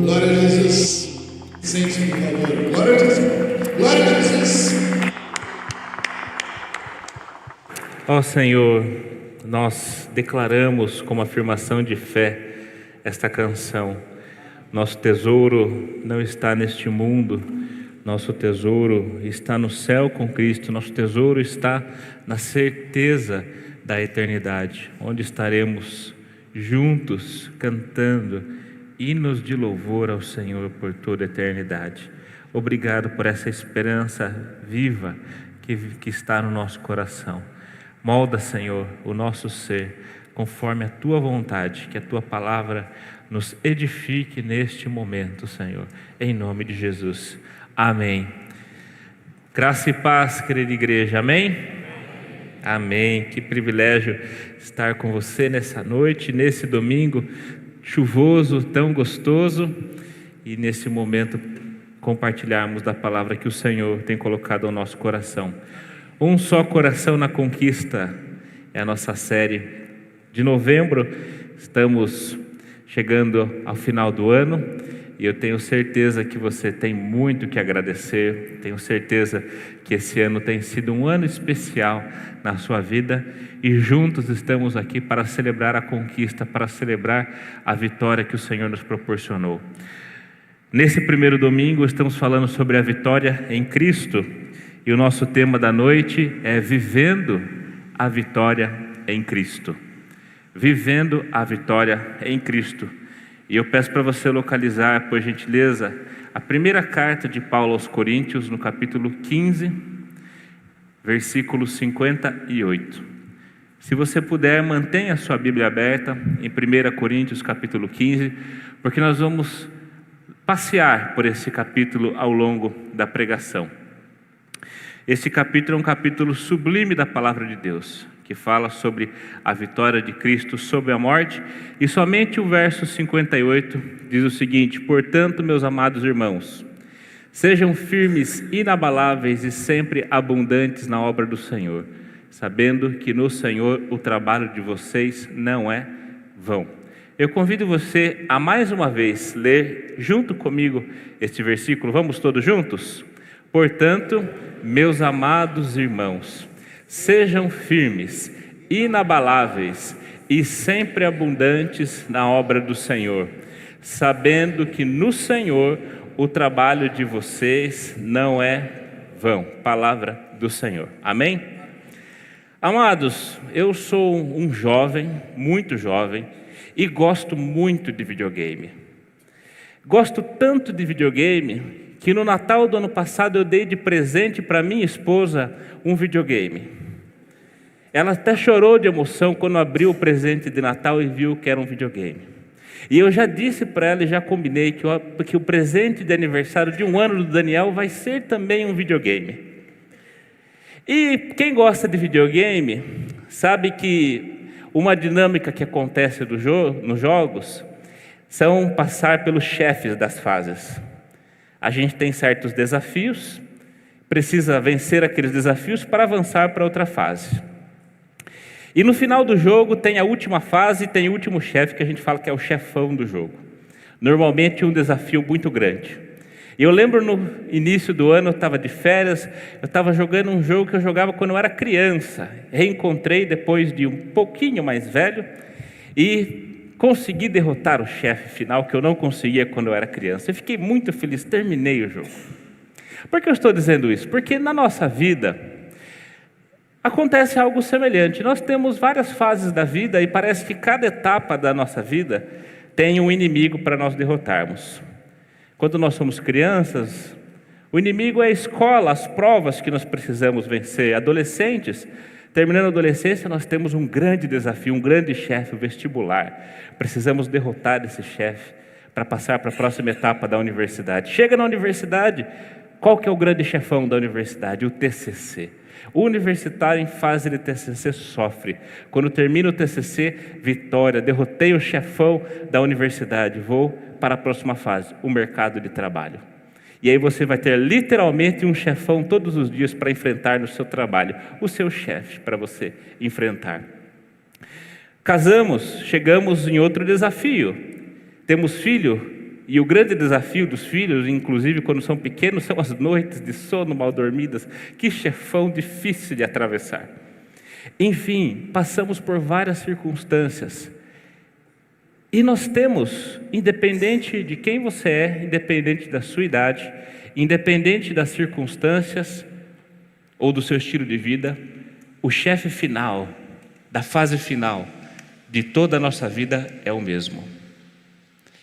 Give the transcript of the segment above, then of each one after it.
Glória a Jesus. Sente, por favor. Glória a Jesus. Glória a Jesus. Ó Senhor, nós declaramos como afirmação de fé esta canção. Nosso tesouro não está neste mundo, nosso tesouro está no céu com Cristo, nosso tesouro está na certeza da eternidade, onde estaremos juntos cantando hinos de louvor ao Senhor por toda a eternidade. Obrigado por essa esperança viva que está no nosso coração. Molda, Senhor, o nosso ser conforme a Tua vontade, que a Tua palavra nos edifique neste momento, Senhor, em nome de Jesus. Amém. Graça e paz, querida igreja, amém? Amém. Que privilégio estar com você nessa noite, nesse domingo chuvoso, tão gostoso, e nesse momento compartilharmos da palavra que o Senhor tem colocado ao nosso coração. Um só coração na conquista é a nossa série de novembro. Estamos chegando ao final do ano e eu tenho certeza que você tem muito que agradecer. Tenho certeza que esse ano tem sido um ano especial na sua vida e juntos estamos aqui para celebrar a conquista, para celebrar a vitória que o Senhor nos proporcionou. Nesse primeiro domingo estamos falando sobre a vitória em Cristo. E o nosso tema da noite é Vivendo a Vitória em Cristo. Vivendo a Vitória em Cristo. E eu peço para você localizar, por gentileza, a primeira carta de Paulo aos Coríntios, no capítulo 15, versículo 58. Se você puder, mantenha a sua Bíblia aberta em 1 Coríntios, capítulo 15, porque nós vamos passear por esse capítulo ao longo da pregação. Esse capítulo é um capítulo sublime da palavra de Deus, que fala sobre a vitória de Cristo sobre a morte, e somente o verso 58 diz o seguinte: portanto, meus amados irmãos, sejam firmes, inabaláveis e sempre abundantes na obra do Senhor, sabendo que no Senhor o trabalho de vocês não é vão. Eu convido você a mais uma vez ler junto comigo este versículo. Vamos todos juntos? Portanto, meus amados irmãos, sejam firmes, inabaláveis e sempre abundantes na obra do Senhor, sabendo que no Senhor o trabalho de vocês não é vão. Palavra do Senhor. Amém? Amados, eu sou um jovem, muito jovem, e gosto muito de videogame. Gosto tanto de videogame que no Natal do ano passado eu dei de presente para minha esposa um videogame. Ela até chorou de emoção quando abriu o presente de Natal e viu que era um videogame. E eu já disse para ela e já combinei que o presente de aniversário de 1 ano do Daniel vai ser também um videogame. E quem gosta de videogame sabe que uma dinâmica que acontece nos jogos são passar pelos chefes das fases. A gente tem certos desafios, precisa vencer aqueles desafios para avançar para outra fase. E no final do jogo tem a última fase, tem o último chefe que a gente fala que é o chefão do jogo. Normalmente um desafio muito grande. E eu lembro no início do ano, eu estava de férias, eu estava jogando um jogo que eu jogava quando eu era criança. Reencontrei depois de um pouquinho mais velho e consegui derrotar o chefe final que eu não conseguia quando eu era criança. Eu fiquei muito feliz, terminei o jogo. Por que eu estou dizendo isso? Porque na nossa vida acontece algo semelhante. Nós temos várias fases da vida e parece que cada etapa da nossa vida tem um inimigo para nós derrotarmos. Quando nós somos crianças, o inimigo é a escola, as provas que nós precisamos vencer. Adolescentes, terminando a adolescência, nós temos um grande desafio, um grande chefe, o vestibular. Precisamos derrotar esse chefe para passar para a próxima etapa da universidade. Chega na universidade, qual que é o grande chefão da universidade? O TCC. O universitário em fase de TCC sofre. Quando termina o TCC, vitória, derrotei o chefão da universidade, vou para a próxima fase, o mercado de trabalho. E aí você vai ter literalmente um chefão todos os dias para enfrentar no seu trabalho, o seu chefe para você enfrentar. Casamos, chegamos em outro desafio. Temos filho, e o grande desafio dos filhos, inclusive quando são pequenos, são as noites de sono mal dormidas. Que chefão difícil de atravessar. Enfim, passamos por várias circunstâncias. E nós temos, independente de quem você é, independente da sua idade, independente das circunstâncias ou do seu estilo de vida, o chefe final, da fase final de toda a nossa vida é o mesmo,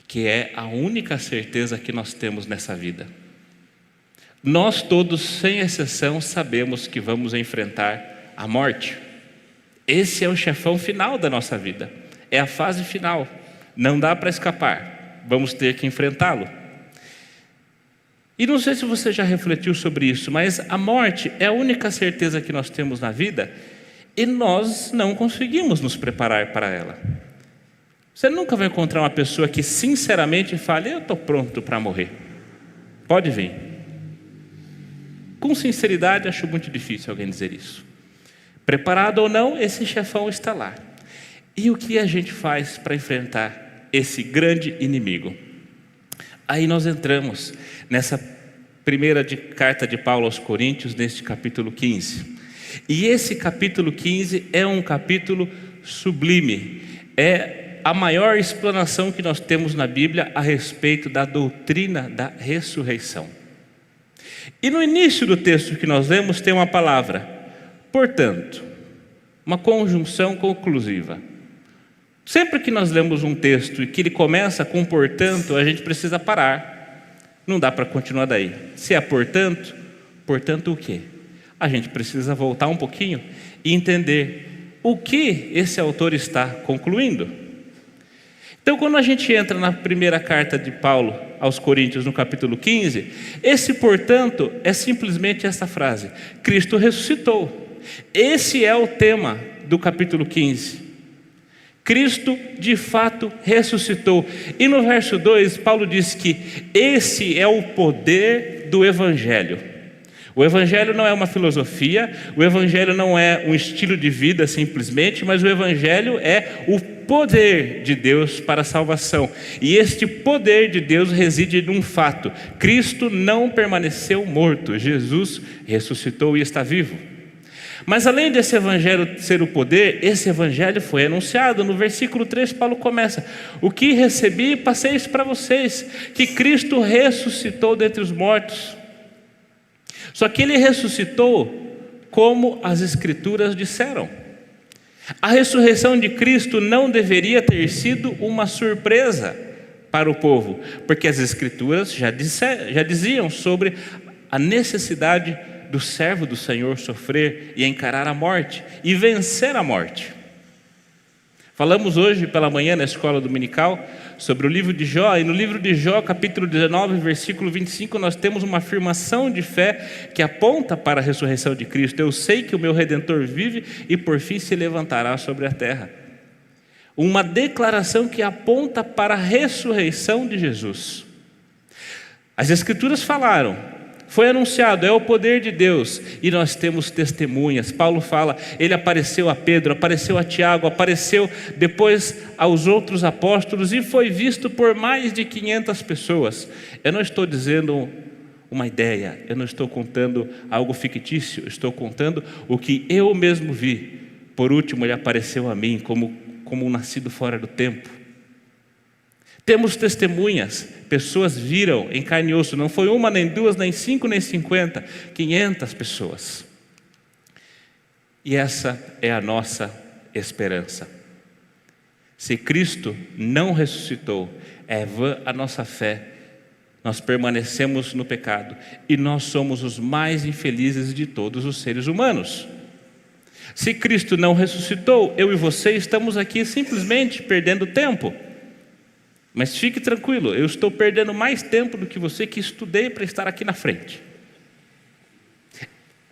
que é a única certeza que nós temos nessa vida. Nós todos, sem exceção, sabemos que vamos enfrentar a morte. Esse é o chefão final da nossa vida, é a fase final, não dá para escapar, vamos ter que enfrentá-lo. E não sei se você já refletiu sobre isso, mas a morte é a única certeza que nós temos na vida e nós não conseguimos nos preparar para ela. Você nunca vai encontrar uma pessoa que sinceramente fale: eu estou pronto para morrer. Pode vir. Com sinceridade, acho muito difícil alguém dizer isso. Preparado ou não, esse chefão está lá. E o que a gente faz para enfrentar esse grande inimigo? Aí nós entramos nessa primeira carta de Paulo aos Coríntios, neste capítulo 15. E esse capítulo 15 é um capítulo sublime. É a maior explanação que nós temos na Bíblia a respeito da doutrina da ressurreição. E no início do texto que nós lemos tem uma palavra, portanto, uma conjunção conclusiva. Sempre que nós lemos um texto e que ele começa com portanto, a gente precisa parar. Não dá para continuar daí. Se é portanto, portanto o quê? A gente precisa voltar um pouquinho e entender o que esse autor está concluindo. Então, quando a gente entra na primeira carta de Paulo aos Coríntios, no capítulo 15, esse portanto é simplesmente essa frase: Cristo ressuscitou. Esse é o tema do capítulo 15. Cristo de fato ressuscitou. E no verso 2, Paulo diz que esse é o poder do Evangelho. O Evangelho não é uma filosofia, o Evangelho não é um estilo de vida simplesmente, mas o Evangelho é o poder de Deus para a salvação. E este poder de Deus reside num fato: Cristo não permaneceu morto, Jesus ressuscitou e está vivo. Mas além desse Evangelho ser o poder, esse Evangelho foi anunciado. No versículo 3, Paulo começa: o que recebi, passei isso para vocês, que Cristo ressuscitou dentre os mortos. Só que Ele ressuscitou como as Escrituras disseram. A ressurreição de Cristo não deveria ter sido uma surpresa para o povo, porque as Escrituras já diziam sobre a necessidade do servo do Senhor sofrer e encarar a morte e vencer a morte. Falamos hoje pela manhã na escola dominical sobre o livro de Jó, e no livro de Jó, capítulo 19, versículo 25, nós temos uma afirmação de fé que aponta para a ressurreição de Cristo. Eu sei que o meu Redentor vive e por fim se levantará sobre a terra. Uma declaração que aponta para a ressurreição de Jesus. As Escrituras falaram, foi anunciado, é o poder de Deus, e nós temos testemunhas. Paulo fala, ele apareceu a Pedro, apareceu a Tiago, apareceu depois aos outros apóstolos e foi visto por mais de 500 pessoas. Eu não estou dizendo uma ideia, eu não estou contando algo fictício, eu estou contando o que eu mesmo vi. Por último, ele apareceu a mim como um nascido fora do tempo. Temos testemunhas, pessoas viram em carne e osso, não foi uma, nem duas, nem 5, nem 50, 500 pessoas. E essa é a nossa esperança. Se Cristo não ressuscitou, é vã a nossa fé, nós permanecemos no pecado e nós somos os mais infelizes de todos os seres humanos. Se Cristo não ressuscitou, eu e você estamos aqui simplesmente perdendo tempo. Mas fique tranquilo, eu estou perdendo mais tempo do que você que estudei para estar aqui na frente.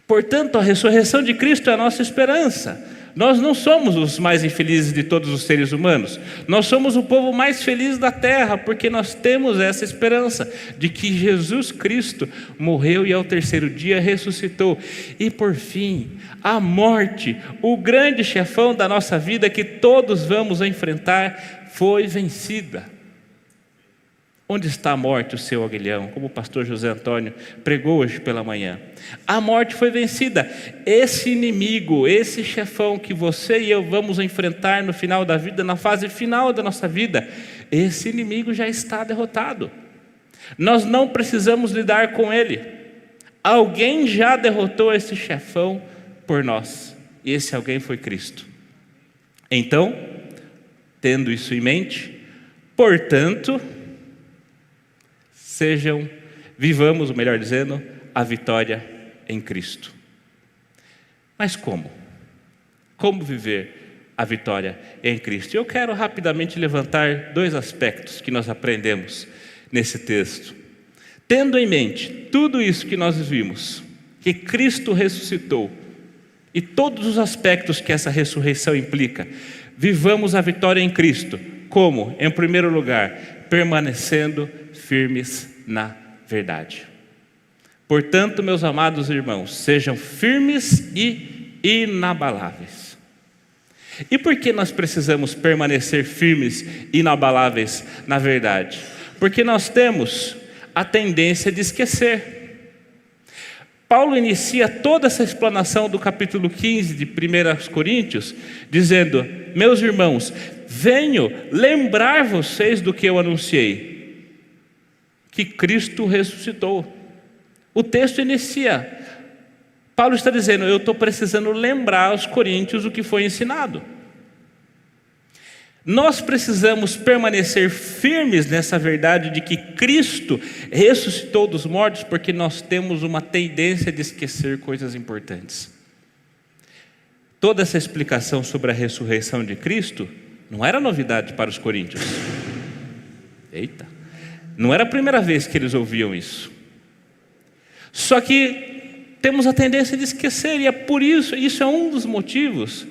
Portanto, a ressurreição de Cristo é a nossa esperança. Nós não somos os mais infelizes de todos os seres humanos. Nós somos o povo mais feliz da terra, porque nós temos essa esperança de que Jesus Cristo morreu e ao terceiro dia ressuscitou. E por fim, a morte, o grande chefão da nossa vida que todos vamos enfrentar, foi vencida. Onde está a morte, o seu aguilhão? Como o pastor José Antônio pregou hoje pela manhã. A morte foi vencida. Esse inimigo, esse chefão que você e eu vamos enfrentar no final da vida, na fase final da nossa vida, esse inimigo já está derrotado. Nós não precisamos lidar com ele. Alguém já derrotou esse chefão por nós. E esse alguém foi Cristo. Então, tendo isso em mente, portanto, vivamos, melhor dizendo, a vitória em Cristo. Mas como? Como viver a vitória em Cristo? Eu quero rapidamente levantar 2 aspectos que nós aprendemos nesse texto. Tendo em mente tudo isso que nós vimos, que Cristo ressuscitou, e todos os aspectos que essa ressurreição implica, vivamos a vitória em Cristo. Como? Em primeiro lugar, permanecendo firmes na verdade. Portanto, meus amados irmãos, sejam firmes e inabaláveis. E por que nós precisamos permanecer firmes e inabaláveis na verdade? Porque nós temos a tendência de esquecer. Paulo inicia toda essa explanação do capítulo 15 de 1 Coríntios, dizendo: meus irmãos, venho lembrar vocês do que eu anunciei, que Cristo ressuscitou. O texto inicia, Paulo está dizendo: eu estou precisando lembrar aos coríntios o que foi ensinado. Nós precisamos permanecer firmes nessa verdade de que Cristo ressuscitou dos mortos, porque nós temos uma tendência de esquecer coisas importantes. Toda essa explicação sobre a ressurreição de Cristo não era novidade para os coríntios. Não era a primeira vez que eles ouviam isso. Só que temos a tendência de esquecer, e é por isso, isso é um dos motivos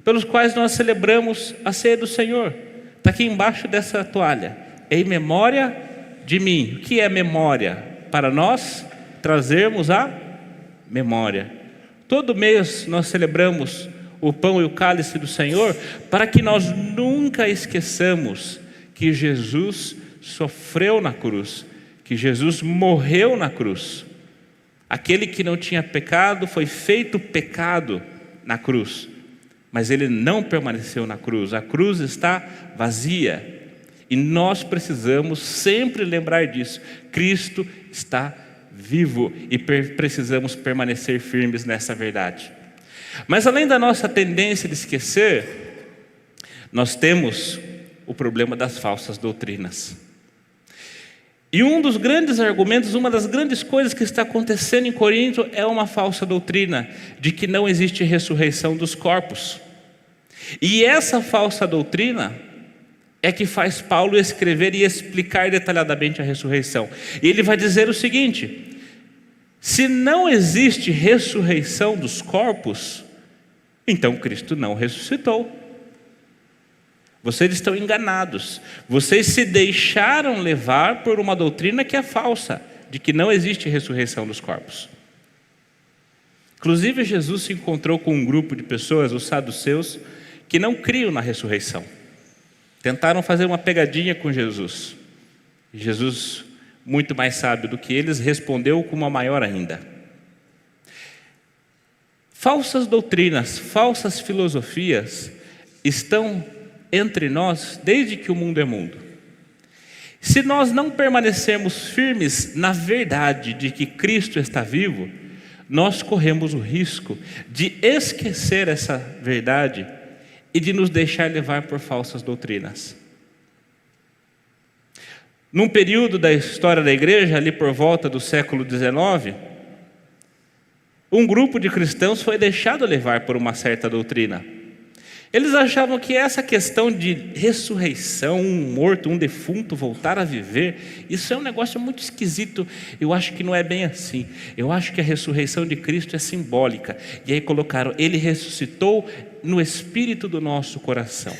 pelos quais nós celebramos a ceia do Senhor. Está aqui embaixo dessa toalha: em memória de mim. O que é memória? Para nós trazermos a memória. Todo mês nós celebramos o pão e o cálice do Senhor, para que nós nunca esqueçamos que Jesus sofreu na cruz, que Jesus morreu na cruz. Aquele que não tinha pecado foi feito pecado na cruz, mas ele não permaneceu na cruz. A cruz está vazia, e nós precisamos sempre lembrar disso. Cristo está vivo e precisamos permanecer firmes nessa verdade. Mas além da nossa tendência de esquecer, nós temos o problema das falsas doutrinas. E um dos grandes argumentos, uma das grandes coisas que está acontecendo em Corinto é uma falsa doutrina de que não existe ressurreição dos corpos. E essa falsa doutrina é que faz Paulo escrever e explicar detalhadamente a ressurreição. E ele vai dizer o seguinte: se não existe ressurreição dos corpos, então Cristo não ressuscitou. Vocês estão enganados. Vocês se deixaram levar por uma doutrina que é falsa, de que não existe ressurreição dos corpos. Inclusive, Jesus se encontrou com um grupo de pessoas, os saduceus, que não criam na ressurreição. Tentaram fazer uma pegadinha com Jesus. E Jesus, muito mais sábio do que eles, respondeu com uma maior ainda. Falsas doutrinas, falsas filosofias estão entre nós desde que o mundo é mundo. Se nós não permanecermos firmes na verdade de que Cristo está vivo, nós corremos o risco de esquecer essa verdade e de nos deixar levar por falsas doutrinas. Num período da história da igreja, ali por volta do século XIX, um grupo de cristãos foi deixado levar por uma certa doutrina. Eles achavam que essa questão de ressurreição, um morto, um defunto voltar a viver, isso é um negócio muito esquisito. Eu acho que não é bem assim. Eu acho que a ressurreição de Cristo é simbólica. E aí colocaram, ele ressuscitou no espírito do nosso coração.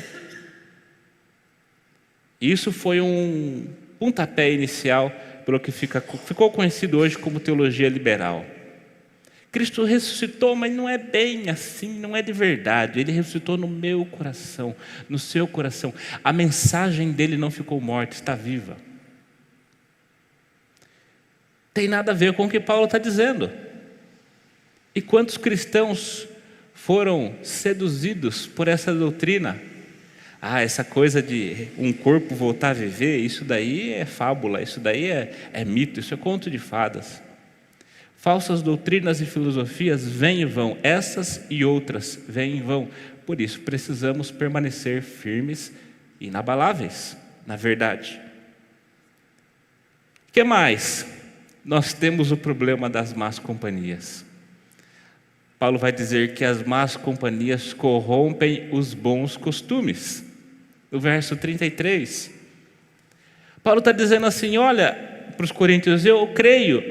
Isso foi um pontapé inicial, pelo que ficou conhecido hoje como teologia liberal. Cristo ressuscitou, mas não é bem assim, não é de verdade. Ele ressuscitou no meu coração, no seu coração. A mensagem dele não ficou morta, está viva. Tem nada a ver com o que Paulo está dizendo. E quantos cristãos foram seduzidos por essa doutrina? Essa coisa de um corpo voltar a viver, isso daí é fábula, isso daí é mito, isso é conto de fadas. Falsas doutrinas e filosofias vêm e vão, essas e outras vêm e vão. Por isso precisamos permanecer firmes e inabaláveis na verdade. O que mais? Nós temos o problema das más companhias. Paulo vai dizer que as más companhias corrompem os bons costumes. No verso 33, Paulo está dizendo assim, olha, para os coríntios, eu creio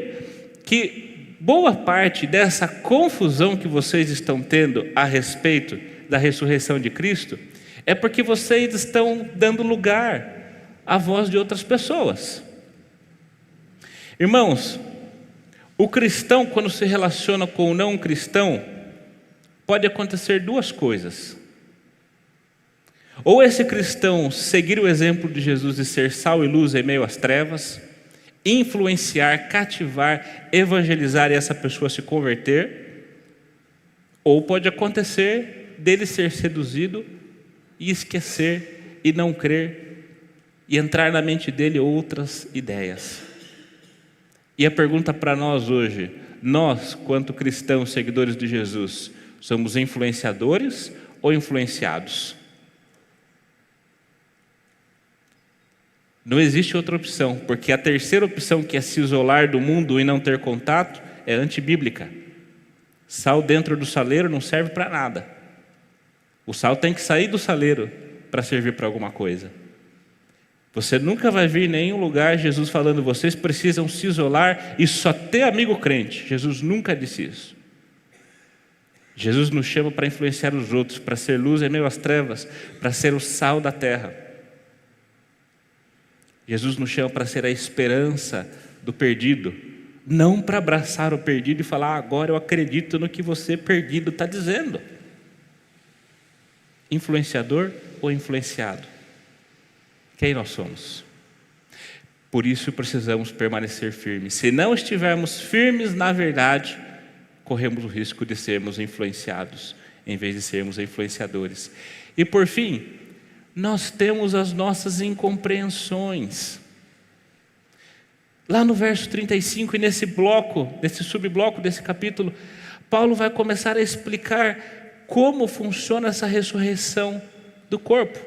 que boa parte dessa confusão que vocês estão tendo a respeito da ressurreição de Cristo é porque vocês estão dando lugar à voz de outras pessoas. Irmãos, o cristão, quando se relaciona com o não cristão, pode acontecer duas coisas. Ou esse cristão seguir o exemplo de Jesus e ser sal e luz em meio às trevas, influenciar, cativar, evangelizar e essa pessoa se converter, ou pode acontecer dele ser seduzido e esquecer e não crer e entrar na mente dele outras ideias. E a pergunta para nós hoje, nós, quanto cristãos seguidores de Jesus, somos influenciadores ou influenciados? Não existe outra opção, porque a terceira opção, que é se isolar do mundo e não ter contato, é antibíblica. Sal dentro do saleiro não serve para nada. O sal tem que sair do saleiro para servir para alguma coisa. Você nunca vai ver em nenhum lugar Jesus falando, vocês precisam se isolar e só ter amigo crente. Jesus nunca disse isso. Jesus nos chama para influenciar os outros, para ser luz em meio às trevas, para ser o sal da terra. Jesus nos chama para ser a esperança do perdido, não para abraçar o perdido e falar, agora eu acredito no que você perdido está dizendo. Influenciador ou influenciado? Quem nós somos? Por isso precisamos permanecer firmes. Se não estivermos firmes na verdade, corremos o risco de sermos influenciados, em vez de sermos influenciadores. E por fim, nós temos as nossas incompreensões. Lá no verso 35, e nesse subbloco desse capítulo, Paulo vai começar a explicar como funciona essa ressurreição do corpo.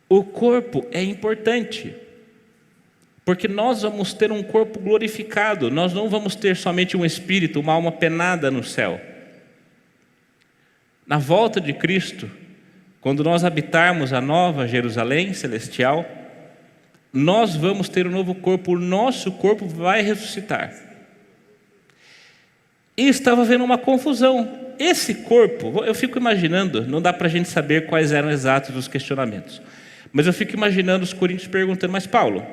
O corpo é importante, porque nós vamos ter um corpo glorificado, nós não vamos ter somente um espírito, uma alma penada no céu. Na volta de Cristo, quando nós habitarmos a nova Jerusalém celestial, nós vamos ter um novo corpo, o nosso corpo vai ressuscitar. E estava havendo uma confusão. Esse corpo, eu fico imaginando, não dá para a gente saber quais eram exatos os questionamentos, mas eu fico imaginando os coríntios perguntando, mas Paulo,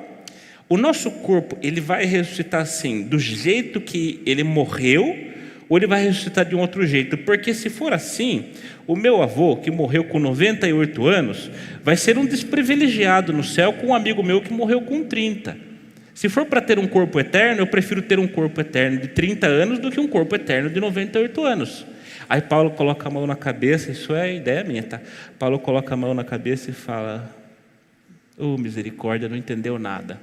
o nosso corpo, ele vai ressuscitar assim, do jeito que ele morreu, ou ele vai ressuscitar de um outro jeito? Porque se for assim, o meu avô, que morreu com 98 anos, vai ser um desprivilegiado no céu com um amigo meu que morreu com 30. Se for para ter um corpo eterno, eu prefiro ter um corpo eterno de 30 anos do que um corpo eterno de 98 anos. Aí Paulo coloca a mão na cabeça, isso é ideia minha, tá? Paulo coloca a mão na cabeça e fala, misericórdia, não entendeu nada.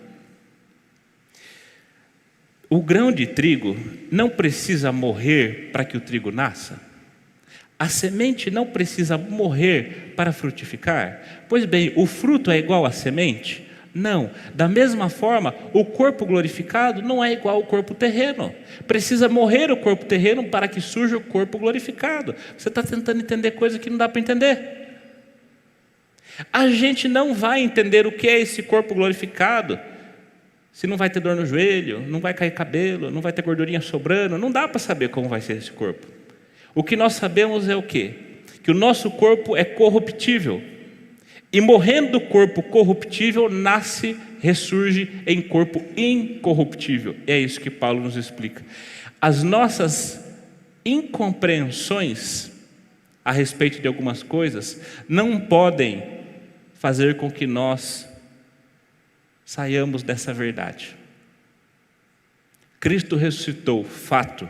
O grão de trigo não precisa morrer para que o trigo nasça? A semente não precisa morrer para frutificar? Pois bem, o fruto é igual à semente? Não. Da mesma forma, o corpo glorificado não é igual ao corpo terreno. Precisa morrer o corpo terreno para que surja o corpo glorificado. Você está tentando entender coisa que não dá para entender. A gente não vai entender o que é esse corpo glorificado se não vai ter dor no joelho, não vai cair cabelo, não vai ter gordurinha sobrando. Não dá para saber como vai ser esse corpo. O que nós sabemos é o quê? Que o nosso corpo é corruptível. E morrendo do corpo corruptível, ressurge em corpo incorruptível. É isso que Paulo nos explica. As nossas incompreensões a respeito de algumas coisas não podem fazer com que nós saiamos dessa verdade. Cristo ressuscitou, fato.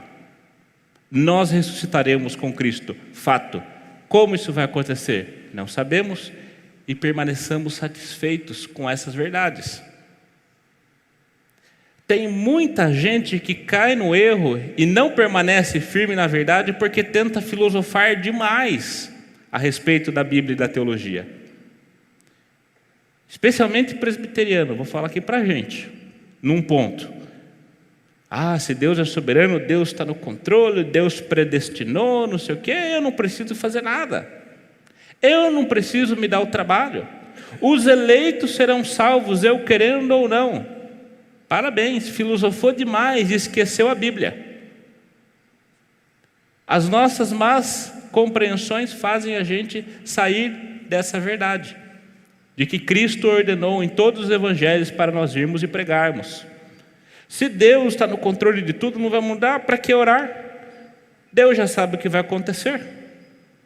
Nós ressuscitaremos com Cristo, fato. Como isso vai acontecer? Não sabemos. E permaneçamos satisfeitos com essas verdades. Tem muita gente que cai no erro e não permanece firme na verdade porque tenta filosofar demais a respeito da Bíblia e da teologia. Especialmente presbiteriano, vou falar aqui para a gente, num ponto. Se Deus é soberano, Deus está no controle, Deus predestinou, não sei o quê, eu não preciso fazer nada. Eu não preciso me dar o trabalho. Os eleitos serão salvos, eu querendo ou não. Parabéns, filosofou demais e esqueceu a Bíblia. As nossas más compreensões fazem a gente sair dessa verdade, de que Cristo ordenou em todos os evangelhos para nós irmos e pregarmos. Se Deus está no controle de tudo, não vai mudar, para que orar? Deus já sabe o que vai acontecer.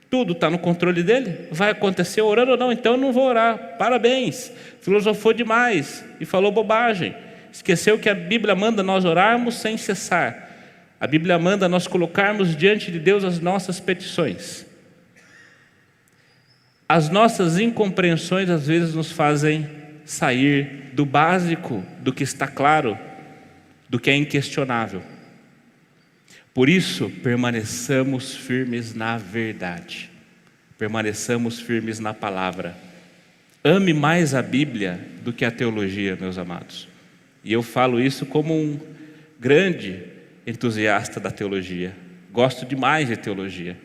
Tudo está no controle dele. Vai acontecer orando ou não, então eu não vou orar. Parabéns, filosofou demais e falou bobagem. Esqueceu que a Bíblia manda nós orarmos sem cessar. A Bíblia manda nós colocarmos diante de Deus as nossas petições. As nossas incompreensões às vezes nos fazem sair do básico, do que está claro, do que é inquestionável. Por isso, permaneçamos firmes na verdade. Permaneçamos firmes na palavra. Ame mais a Bíblia do que a teologia, meus amados. E eu falo isso como um grande entusiasta da teologia. Gosto demais de teologia.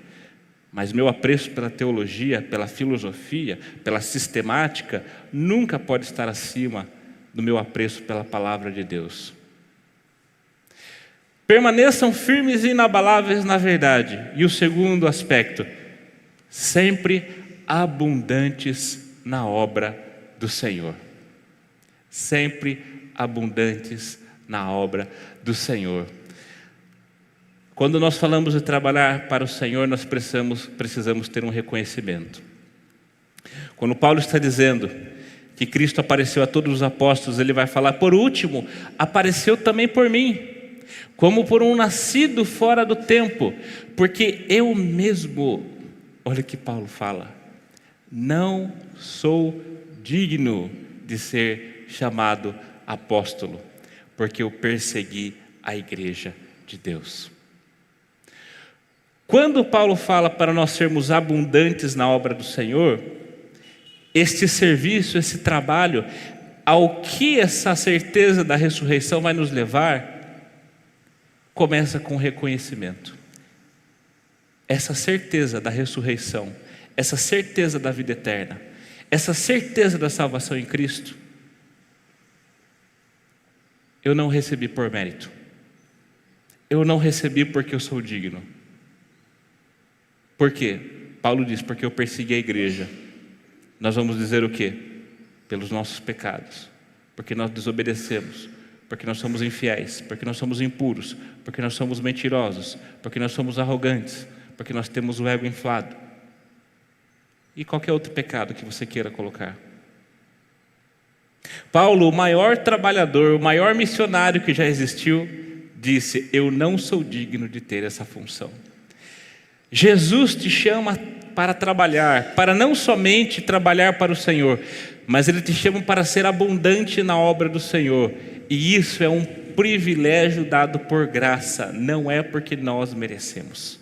Mas meu apreço pela teologia, pela filosofia, pela sistemática, nunca pode estar acima do meu apreço pela palavra de Deus. Permaneçam firmes e inabaláveis na verdade. E o segundo aspecto, sempre abundantes na obra do Senhor. Sempre abundantes na obra do Senhor. Quando nós falamos de trabalhar para o Senhor, nós precisamos ter um reconhecimento. Quando Paulo está dizendo que Cristo apareceu a todos os apóstolos, ele vai falar, por último, apareceu também por mim, como por um nascido fora do tempo, porque eu mesmo, olha o que Paulo fala, não sou digno de ser chamado apóstolo, porque eu persegui a igreja de Deus. Quando Paulo fala para nós sermos abundantes na obra do Senhor, este serviço, esse trabalho, ao que essa certeza da ressurreição vai nos levar, começa com reconhecimento. Essa certeza da ressurreição, essa certeza da vida eterna, essa certeza da salvação em Cristo, eu não recebi por mérito. Eu não recebi porque eu sou digno. Por quê? Paulo diz, porque eu persegui a igreja. Nós vamos dizer o quê? Pelos nossos pecados, porque nós desobedecemos, porque nós somos infiéis, porque nós somos impuros, porque nós somos mentirosos, porque nós somos arrogantes, porque nós temos o ego inflado. E qualquer outro pecado que você queira colocar. Paulo, o maior trabalhador, o maior missionário que já existiu, disse, eu não sou digno de ter essa função. Jesus te chama para trabalhar, para não somente trabalhar para o Senhor, mas Ele te chama para ser abundante na obra do Senhor. E isso é um privilégio dado por graça, não é porque nós merecemos.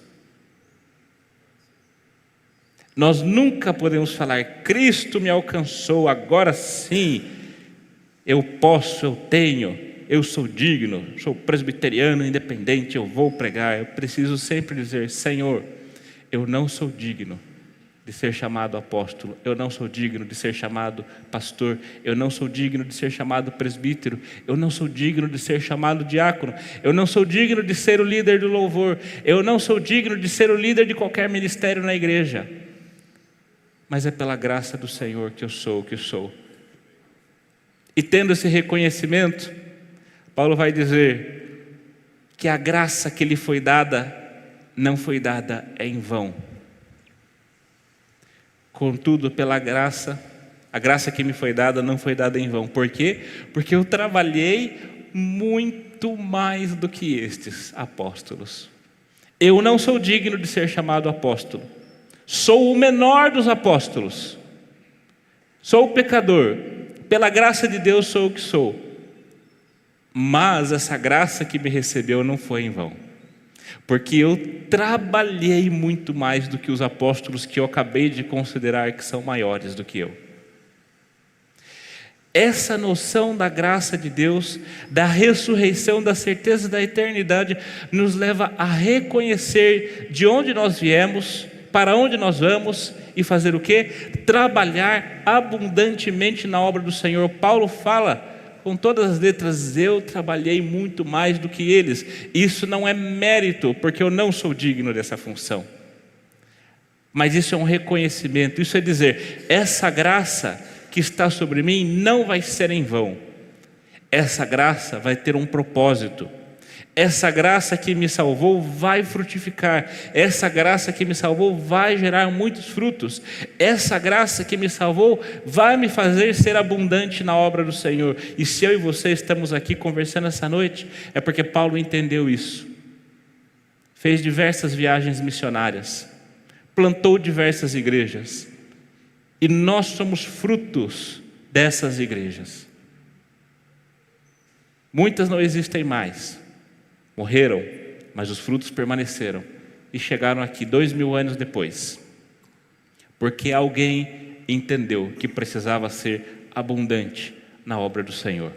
Nós nunca podemos falar, Cristo me alcançou, agora sim, eu posso, eu tenho, eu sou digno, sou presbiteriano, independente, eu vou pregar. Eu preciso sempre dizer: Senhor, eu não sou digno de ser chamado apóstolo, eu não sou digno de ser chamado pastor, eu não sou digno de ser chamado presbítero, eu não sou digno de ser chamado diácono, eu não sou digno de ser o líder do louvor, eu não sou digno de ser o líder de qualquer ministério na igreja, mas é pela graça do Senhor que eu sou o que sou. E tendo esse reconhecimento, Paulo vai dizer que a graça que lhe foi dada não foi dada em vão. Contudo, pela graça, a graça que me foi dada não foi dada em vão. Por quê? Porque eu trabalhei muito mais do que estes apóstolos. Eu não sou digno de ser chamado apóstolo. Sou o menor dos apóstolos. Sou o pecador. Pela graça de Deus sou o que sou. Mas essa graça que me recebeu não foi em vão. Porque eu trabalhei muito mais do que os apóstolos que eu acabei de considerar que são maiores do que eu. Essa noção da graça de Deus, da ressurreição, da certeza da eternidade, nos leva a reconhecer de onde nós viemos, para onde nós vamos e fazer o quê? Trabalhar abundantemente na obra do Senhor. Paulo fala com todas as letras: eu trabalhei muito mais do que eles. Isso não é mérito, porque eu não sou digno dessa função. Mas isso é um reconhecimento, isso é dizer: essa graça que está sobre mim não vai ser em vão. Essa graça vai ter um propósito. Essa graça que me salvou vai frutificar. Essa graça que me salvou vai gerar muitos frutos. Essa graça que me salvou vai me fazer ser abundante na obra do Senhor. E se eu e você estamos aqui conversando essa noite, é porque Paulo entendeu isso. Fez diversas viagens missionárias, plantou diversas igrejas, e nós somos frutos dessas igrejas. Muitas não existem mais, morreram, mas os frutos permaneceram e chegaram aqui 2000 anos depois, porque alguém entendeu que precisava ser abundante na obra do Senhor.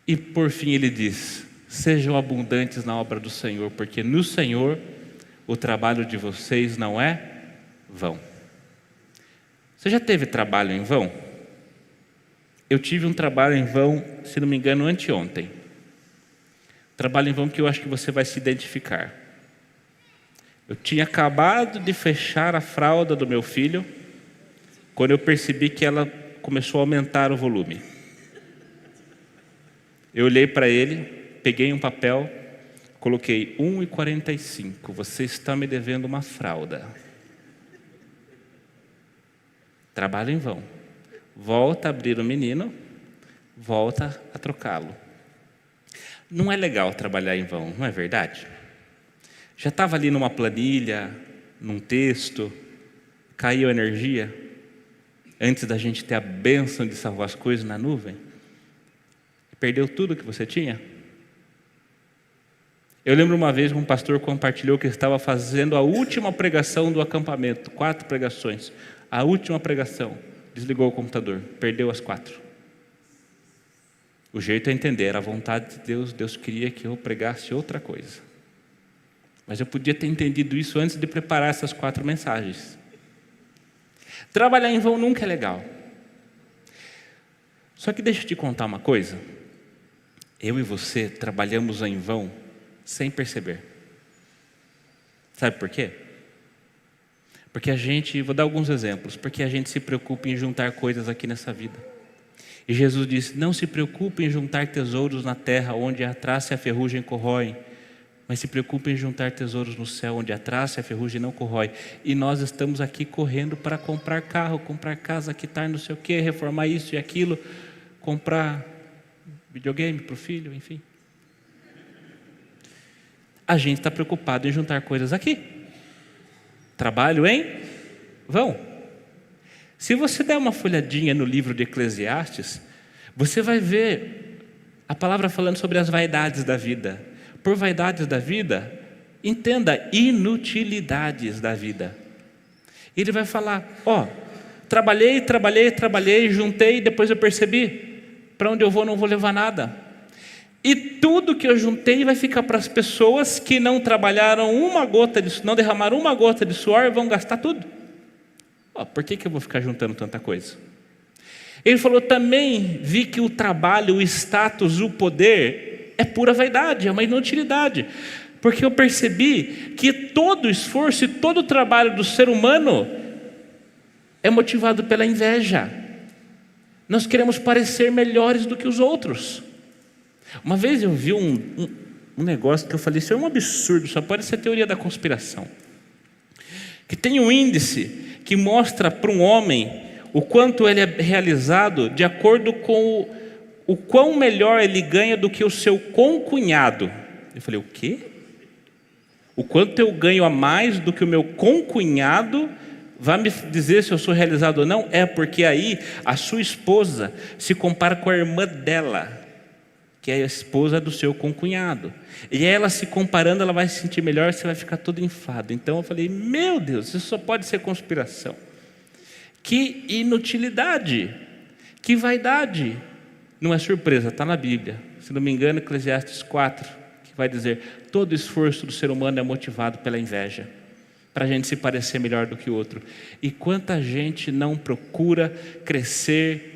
E por fim ele diz: sejam abundantes na obra do Senhor, porque no Senhor o trabalho de vocês não é vão. Você já teve trabalho em vão? Eu tive um trabalho em vão, se não me engano, anteontem. Trabalho em vão que eu acho que você vai se identificar. Eu tinha acabado de fechar a fralda do meu filho, quando eu percebi que ela começou a aumentar o volume. Eu olhei para ele, peguei um papel, coloquei 1,45. Você está me devendo uma fralda. Trabalho em vão. Volta a abrir o menino, volta a trocá-lo. Não é legal trabalhar em vão, não é verdade? Já estava ali numa planilha, num texto, caiu energia, antes da gente ter a bênção de salvar as coisas na nuvem, e perdeu tudo que você tinha. Eu lembro uma vez que um pastor compartilhou que estava fazendo a última pregação do acampamento, 4 pregações, a última pregação, desligou o computador, perdeu as 4. O jeito é entender, era a vontade de Deus, Deus queria que eu pregasse outra coisa. Mas eu podia ter entendido isso antes de preparar essas 4 mensagens. Trabalhar em vão nunca é legal. Só que deixa eu te contar uma coisa. Eu e você trabalhamos em vão sem perceber. Sabe por quê? Porque a gente, vou dar alguns exemplos, porque a gente se preocupa em juntar coisas aqui nessa vida. E Jesus disse: não se preocupe em juntar tesouros na terra, onde a traça e a ferrugem corroem, mas se preocupe em juntar tesouros no céu, onde a traça e a ferrugem não corrói. E nós estamos aqui correndo para comprar carro, comprar casa, quitar não sei o quê, reformar isso e aquilo, comprar videogame para o filho, enfim. A gente está preocupado em juntar coisas aqui. Trabalho em vão. Se você der uma folhadinha no livro de Eclesiastes, você vai ver a palavra falando sobre as vaidades da vida. Por vaidades da vida, entenda, inutilidades da vida. Ele vai falar: trabalhei, juntei, e depois eu percebi, para onde eu vou não vou levar nada. E tudo que eu juntei vai ficar para as pessoas que não trabalharam não derramaram uma gota de suor e vão gastar tudo. Por que eu vou ficar juntando tanta coisa? Ele falou, também vi que o trabalho, o status, o poder é pura vaidade, é uma inutilidade. Porque eu percebi que todo o esforço e todo o trabalho do ser humano é motivado pela inveja. Nós queremos parecer melhores do que os outros. Uma vez eu vi um negócio que eu falei, isso é um absurdo, só pode ser teoria da conspiração. Que tem um índice que mostra para um homem o quanto ele é realizado de acordo com o quão melhor ele ganha do que o seu concunhado. Eu falei, o quê? O quanto eu ganho a mais do que o meu concunhado vai me dizer se eu sou realizado ou não? É porque aí a sua esposa se compara com a irmã dela, que é a esposa do seu concunhado. E ela se comparando, ela vai se sentir melhor, você vai ficar todo inflado. Então eu falei, meu Deus, isso só pode ser conspiração. Que inutilidade, que vaidade. Não é surpresa, está na Bíblia. Se não me engano, Eclesiastes 4, que vai dizer, todo esforço do ser humano é motivado pela inveja, para a gente se parecer melhor do que o outro. E quanta gente não procura crescer,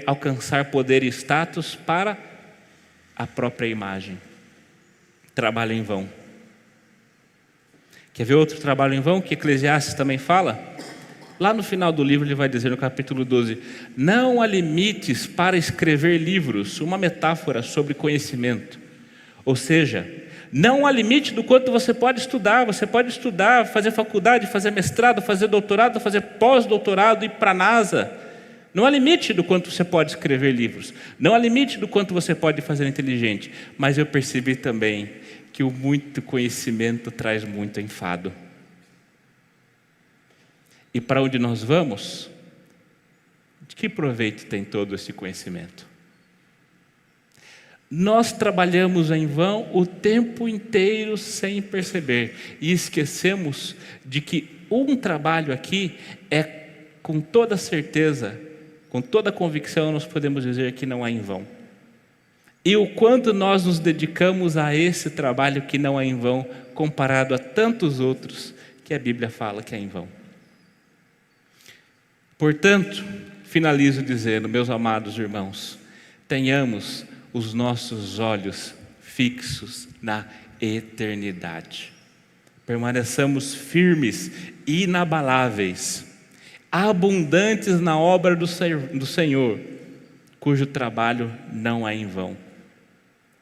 alcançar poder e status para a própria imagem. Trabalho em vão. Quer ver outro trabalho em vão que Eclesiastes também fala? Lá no final do livro ele vai dizer no capítulo 12, não há limites para escrever livros, uma metáfora sobre conhecimento. Ou seja, não há limite do quanto você pode estudar, fazer faculdade, fazer mestrado, fazer doutorado, fazer pós-doutorado, ir para a NASA. Não há limite do quanto você pode escrever livros, não há limite do quanto você pode fazer inteligente, mas eu percebi também que o muito conhecimento traz muito enfado. E para onde nós vamos? De que proveito tem todo esse conhecimento? Nós trabalhamos em vão o tempo inteiro sem perceber e esquecemos de que um trabalho aqui é com toda certeza, com toda convicção, nós podemos dizer que não é em vão. E o quanto nós nos dedicamos a esse trabalho que não é em vão, comparado a tantos outros que a Bíblia fala que é em vão. Portanto, finalizo dizendo, meus amados irmãos, tenhamos os nossos olhos fixos na eternidade. Permaneçamos firmes, inabaláveis, abundantes na obra do Senhor, cujo trabalho não é em vão.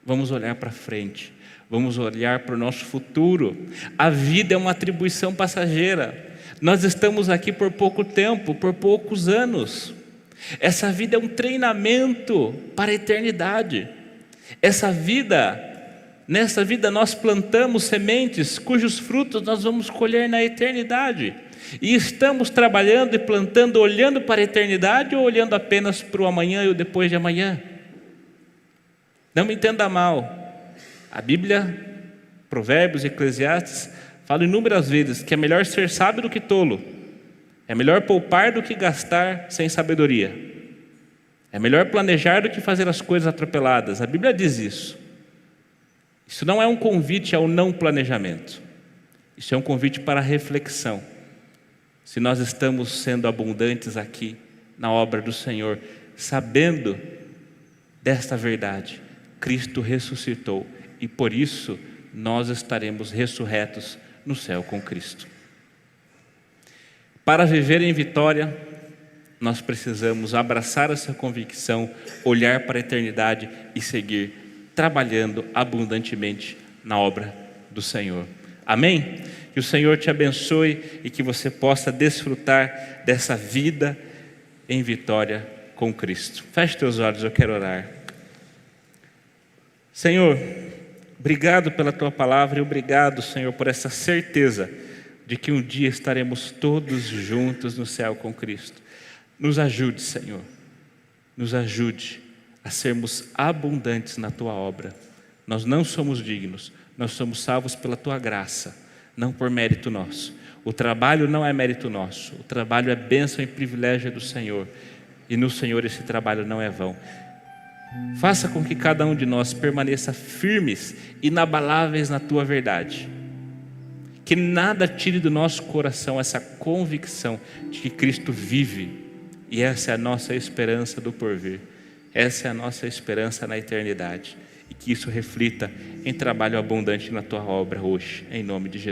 Vamos olhar para frente, vamos olhar para o nosso futuro. A vida é uma atribuição passageira. Nós estamos aqui por pouco tempo, por poucos anos. Essa vida é um treinamento para a eternidade. Nessa vida nós plantamos sementes cujos frutos nós vamos colher na eternidade. E estamos trabalhando e plantando, olhando para a eternidade ou olhando apenas para o amanhã e o depois de amanhã? Não me entenda mal. A Bíblia, Provérbios, Eclesiastes, fala inúmeras vezes que é melhor ser sábio do que tolo. É melhor poupar do que gastar sem sabedoria. É melhor planejar do que fazer as coisas atropeladas. A Bíblia diz isso. Isso não é um convite ao não planejamento. Isso é um convite para a reflexão. Se nós estamos sendo abundantes aqui na obra do Senhor, sabendo desta verdade, Cristo ressuscitou e por isso nós estaremos ressurretos no céu com Cristo. Para viver em vitória, nós precisamos abraçar essa convicção, olhar para a eternidade e seguir trabalhando abundantemente na obra do Senhor. Amém? Que o Senhor te abençoe e que você possa desfrutar dessa vida em vitória com Cristo. Feche teus olhos, eu quero orar. Senhor, obrigado pela Tua palavra e obrigado, Senhor, por essa certeza de que um dia estaremos todos juntos no céu com Cristo. Nos ajude, Senhor, nos ajude a sermos abundantes na Tua obra. Nós não somos dignos, nós somos salvos pela Tua graça. não por mérito nosso. O trabalho não é mérito nosso, o trabalho é bênção e privilégio do Senhor, e no Senhor esse trabalho não é vão. Faça com que cada um de nós permaneça firmes, inabaláveis na tua verdade. Que nada tire do nosso coração essa convicção de que Cristo vive, e essa é a nossa esperança do porvir, essa é a nossa esperança na eternidade, e que isso reflita em trabalho abundante na tua obra hoje, em nome de Jesus.